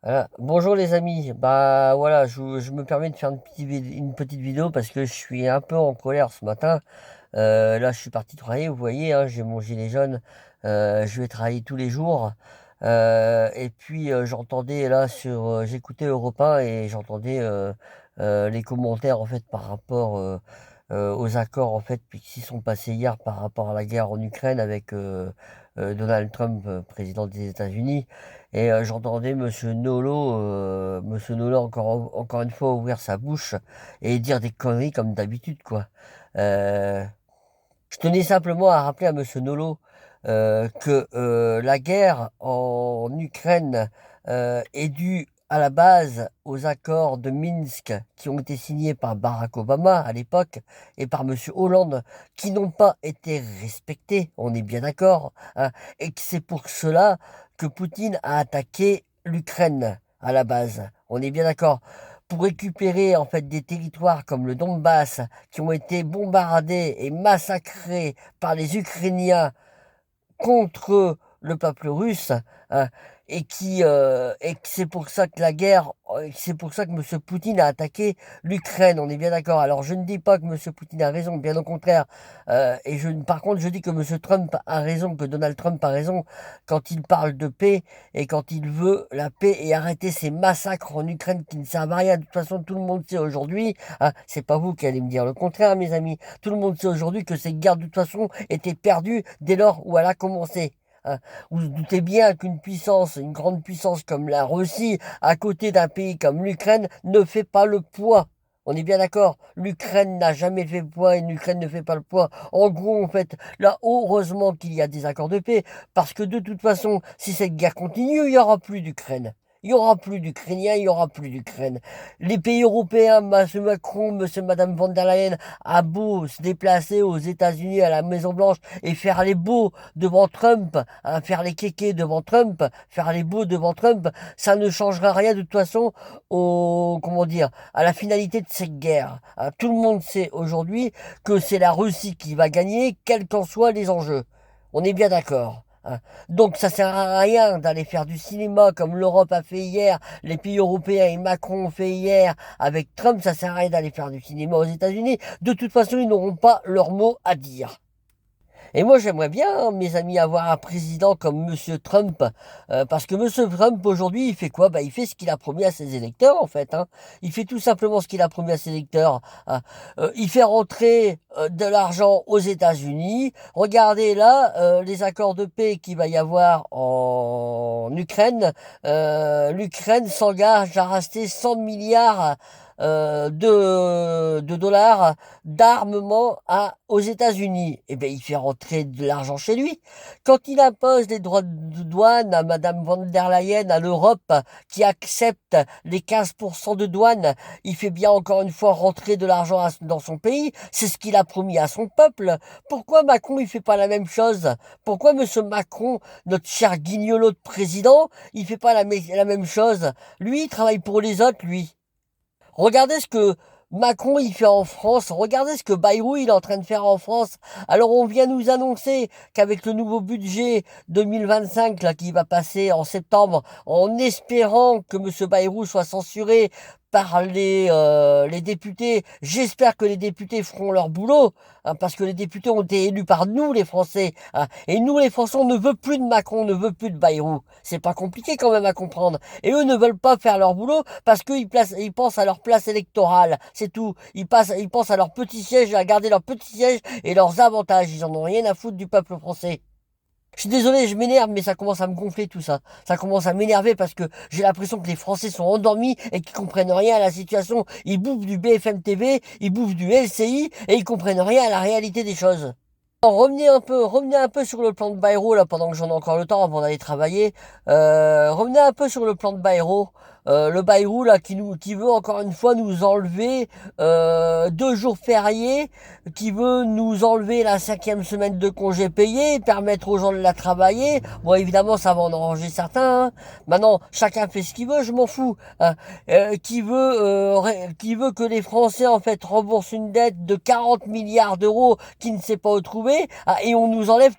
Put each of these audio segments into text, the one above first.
Voilà. Bonjour les amis, bah voilà, je me permets de faire une petite vidéo parce que je suis un peu en colère ce matin. Là, je suis parti travailler, vous voyez, hein, j'ai mon gilet jaune, je vais travailler tous les jours. Et puis j'entendais là j'écoutais Europe 1 et j'entendais les commentaires en fait par rapport aux accords en fait qui sont passés hier par rapport à la guerre en Ukraine avec Donald Trump, président des États-Unis. Et j'entendais Monsieur Nolo encore une fois ouvrir sa bouche et dire des conneries comme d'habitude, quoi. Euh, je tenais simplement à rappeler à Monsieur Nolo que la guerre en Ukraine est due à la base aux accords de Minsk qui ont été signés par Barack Obama à l'époque et par Monsieur Hollande qui n'ont pas été respectés, on est bien d'accord, hein, et que c'est pour cela que Poutine a attaqué l'Ukraine à la base. On est bien d'accord. Pour récupérer en fait des territoires comme le Donbass qui ont été bombardés et massacrés par les Ukrainiens contre le peuple russe, hein, et que c'est pour ça que la guerre, c'est pour ça que M. Poutine a attaqué l'Ukraine. On est bien d'accord. Alors je ne dis pas que M. Poutine a raison, bien au contraire. Par contre, je dis que M. Trump a raison, que Donald Trump a raison quand il parle de paix et quand il veut la paix et arrêter ces massacres en Ukraine qui ne servent à rien. De toute façon, tout le monde sait aujourd'hui, hein, c'est pas vous qui allez me dire le contraire, mes amis. Tout le monde sait aujourd'hui que cette guerre, de toute façon, était perdue dès lors où elle a commencé. Hein. Vous vous doutez bien qu'une puissance, une grande puissance comme la Russie, à côté d'un pays comme l'Ukraine, ne fait pas le poids. On est bien d'accord. L'Ukraine n'a jamais fait le poids et l'Ukraine ne fait pas le poids. En gros, en fait, là, heureusement qu'il y a des accords de paix, parce que de toute façon, si cette guerre continue, il n'y aura plus d'Ukraine. Il y aura plus d'Ukrainiens, il y aura plus d'Ukraine. Les pays européens, M. Macron, Madame von der Leyen, a beau se déplacer aux États-Unis à la Maison Blanche et faire les beaux devant Trump, hein, faire les kékés devant Trump, faire les beaux devant Trump, ça ne changera rien de toute façon comment dire, à la finalité de cette guerre. Hein. Tout le monde sait aujourd'hui que c'est la Russie qui va gagner, quels qu'en soient les enjeux. On est bien d'accord. Hein. Donc ça sert à rien d'aller faire du cinéma comme l'Europe a fait hier, les pays européens et Macron ont fait hier avec Trump, ça sert à rien d'aller faire du cinéma aux États-Unis. De toute façon, ils n'auront pas leur mot à dire. Et moi, j'aimerais bien, hein, mes amis, avoir un président comme Monsieur Trump, parce que Monsieur Trump, aujourd'hui, il fait quoi? Bah, il fait ce qu'il a promis à ses électeurs, en fait. Hein. Il fait tout simplement ce qu'il a promis à ses électeurs. Hein. Il fait rentrer de l'argent aux États-Unis. Regardez là, les accords de paix qu'il va y avoir en Ukraine. L'Ukraine s'engage à racheter 100 milliards de dollars d'armement aux États-Unis. Eh bien, il fait rentrer de l'argent chez lui. Quand il impose les droits de douane à Madame von der Leyen, à l'Europe, qui accepte les 15% de douane, il fait bien encore une fois rentrer de l'argent dans son pays. C'est ce qu'il a promis à son peuple. Pourquoi Macron, il fait pas la même chose? Pourquoi Monsieur Macron, notre cher guignolo de président, il fait pas la même chose? Lui, il travaille pour les autres, lui. Regardez ce que Macron il fait en France. Regardez ce que Bayrou il est en train de faire en France. Alors on vient nous annoncer qu'avec le nouveau budget 2025 là qui va passer en septembre, en espérant que Monsieur Bayrou soit censuré par les députés, j'espère que les députés feront leur boulot, hein, parce que les députés ont été élus par nous les Français, hein, et nous les Français on ne veut plus de Macron, on ne veut plus de Bayrou. C'est pas compliqué quand même à comprendre. Et eux ne veulent pas faire leur boulot parce ils pensent à leur place électorale. C'est tout. Ils pensent à leur petit siège, à garder leur petit siège et leurs avantages. Ils en ont rien à foutre du peuple français. Je suis désolé, je m'énerve, mais ça commence à me gonfler tout ça. Ça commence à m'énerver parce que j'ai l'impression que les Français sont endormis et qu'ils comprennent rien à la situation. Ils bouffent du BFM TV, ils bouffent du LCI et ils comprennent rien à la réalité des choses. Alors, revenez un peu sur le plan de Bayrou là pendant que j'en ai encore le temps avant d'aller travailler. Revenez un peu sur le plan de Bayrou. le Bayrou là qui veut encore une fois nous enlever 2 jours fériés, qui veut nous enlever la 5e semaine de congé payé, permettre aux gens de la travailler. Bon, évidemment, ça va en arranger certains, hein. Maintenant, chacun fait ce qu'il veut, je m'en fous, hein. Qui veut que les Français en fait remboursent une dette de 40 milliards d'euros qui ne sait pas où trouver, et on nous enlève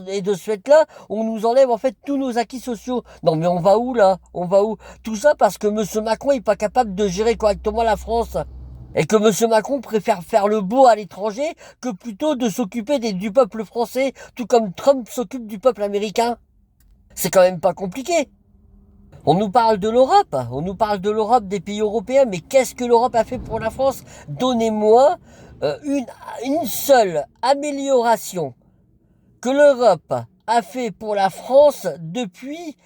et de ce fait-là, on nous enlève en fait tous nos acquis sociaux. Non, mais on va où là? On va où? Tout ça parce que monsieur Macron est pas capable de gérer correctement la France. Et que monsieur Macron préfère faire le beau à l'étranger que plutôt de s'occuper du peuple français, tout comme Trump s'occupe du peuple américain. C'est quand même pas compliqué. On nous parle de l'Europe, des pays européens, mais qu'est-ce que l'Europe a fait pour la France? Donnez-moi une seule amélioration que l'Europe a fait pour la France depuis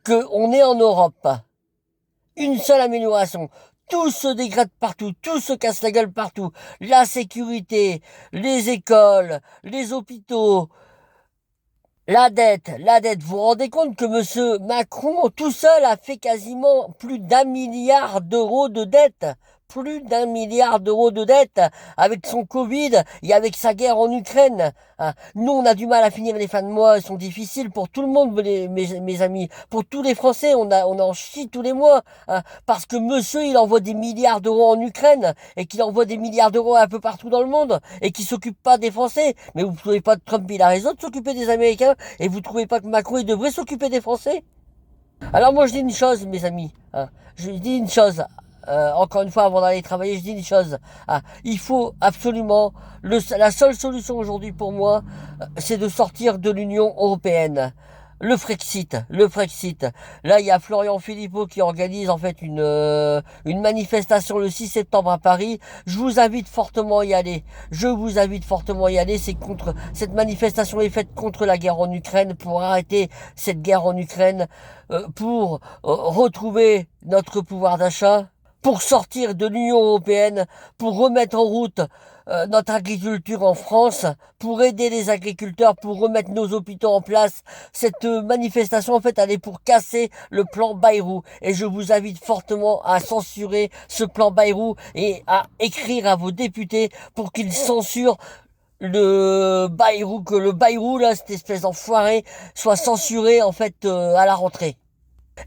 qu'on est en Europe. Une seule amélioration. Tout se dégrade partout, tout se casse la gueule partout. La sécurité, les écoles, les hôpitaux, la dette. Vous vous rendez compte que monsieur Macron, tout seul, a fait quasiment plus d'1 milliard d'euros de dette? Plus d'1 milliard d'euros de dette avec son Covid et avec sa guerre en Ukraine. Nous, on a du mal à finir les fins de mois, elles sont difficiles pour tout le monde, mes amis. Pour tous les Français, on en chie tous les mois. Parce que monsieur, il envoie des milliards d'euros en Ukraine et qu'il envoie des milliards d'euros un peu partout dans le monde et qu'il s'occupe pas des Français. Mais vous ne trouvez pas que Trump, il a raison de s'occuper des Américains et vous ne trouvez pas que Macron, il devrait s'occuper des Français? Alors moi, je dis une chose, mes amis. Je dis une chose. Encore une fois, avant d'aller travailler, je dis une chose. Il faut absolument, la seule solution aujourd'hui pour moi, c'est de sortir de l'Union européenne. Le Frexit. Là, il y a Florian Philippot qui organise en fait une manifestation le 6 septembre à Paris. Je vous invite fortement à y aller. Cette manifestation est faite contre la guerre en Ukraine, pour arrêter cette guerre en Ukraine, pour retrouver notre pouvoir d'achat, pour sortir de l'Union européenne, pour remettre en route notre agriculture en France, pour aider les agriculteurs, pour remettre nos hôpitaux en place. Cette manifestation, en fait, elle est pour casser le plan Bayrou. Et je vous invite fortement à censurer ce plan Bayrou et à écrire à vos députés pour qu'ils censurent que le Bayrou, là, cette espèce d'enfoiré, soit censuré, en fait, à la rentrée.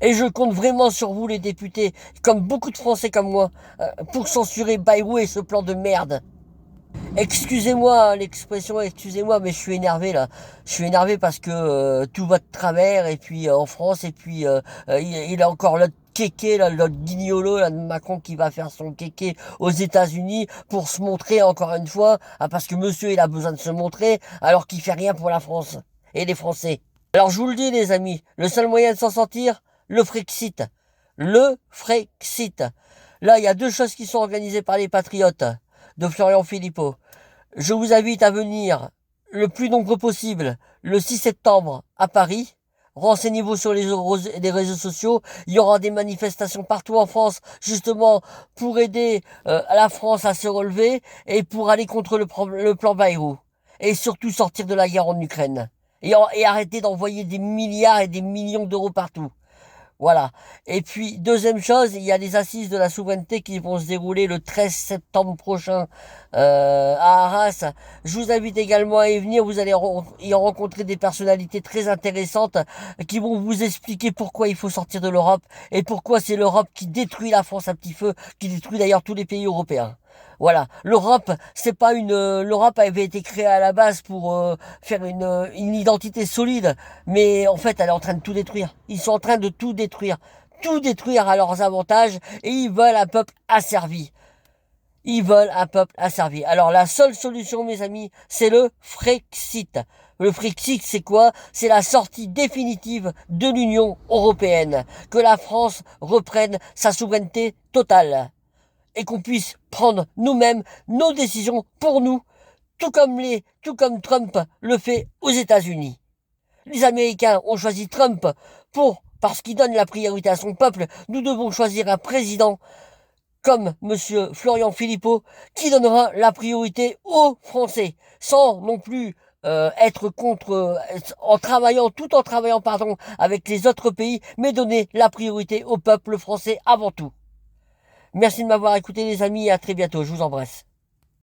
Et je compte vraiment sur vous, les députés, comme beaucoup de Français comme moi, pour censurer Bayrou et ce plan de merde. Excusez-moi l'expression, excusez-moi, mais je suis énervé là. Je suis énervé parce que tout va de travers, et puis en France, et puis il a encore l'autre kéké, là, l'autre guignolo là, de Macron qui va faire son kéké aux États-Unis pour se montrer encore une fois, parce que monsieur il a besoin de se montrer alors qu'il fait rien pour la France et les Français. Alors je vous le dis les amis, le seul moyen de s'en sortir, le Frexit. Là, il y a 2 choses qui sont organisées par les patriotes de Florian Philippot. Je vous invite à venir le plus nombreux possible le 6 septembre à Paris. Renseignez-vous sur les réseaux sociaux. Il y aura des manifestations partout en France, justement pour aider la France à se relever et pour aller contre le plan Bayrou. Et surtout sortir de la guerre en Ukraine. Et arrêter d'envoyer des milliards et des millions d'euros partout. Voilà. Et puis, deuxième chose, il y a les assises de la souveraineté qui vont se dérouler le 13 septembre prochain à Arras. Je vous invite également à y venir. Vous allez y rencontrer des personnalités très intéressantes qui vont vous expliquer pourquoi il faut sortir de l'Europe et pourquoi c'est l'Europe qui détruit la France à petit feu, qui détruit d'ailleurs tous les pays européens. Voilà, l'Europe avait été créée à la base pour faire une identité solide, mais en fait, elle est en train de tout détruire. Ils sont en train de tout détruire à leurs avantages, et ils veulent un peuple asservi. Alors la seule solution, mes amis, c'est le Frexit. Le Frexit, c'est quoi? C'est la sortie définitive de l'Union européenne. Que la France reprenne sa souveraineté totale. Et qu'on puisse prendre nous-mêmes nos décisions pour nous, tout comme Trump le fait aux États-Unis. Les Américains ont choisi Trump parce qu'il donne la priorité à son peuple. Nous devons choisir un président comme monsieur Florian Philippot qui donnera la priorité aux Français, sans non plus être contre, tout en travaillant, pardon, avec les autres pays, mais donner la priorité au peuple français avant tout. Merci de m'avoir écouté les amis et à très bientôt, je vous embrasse.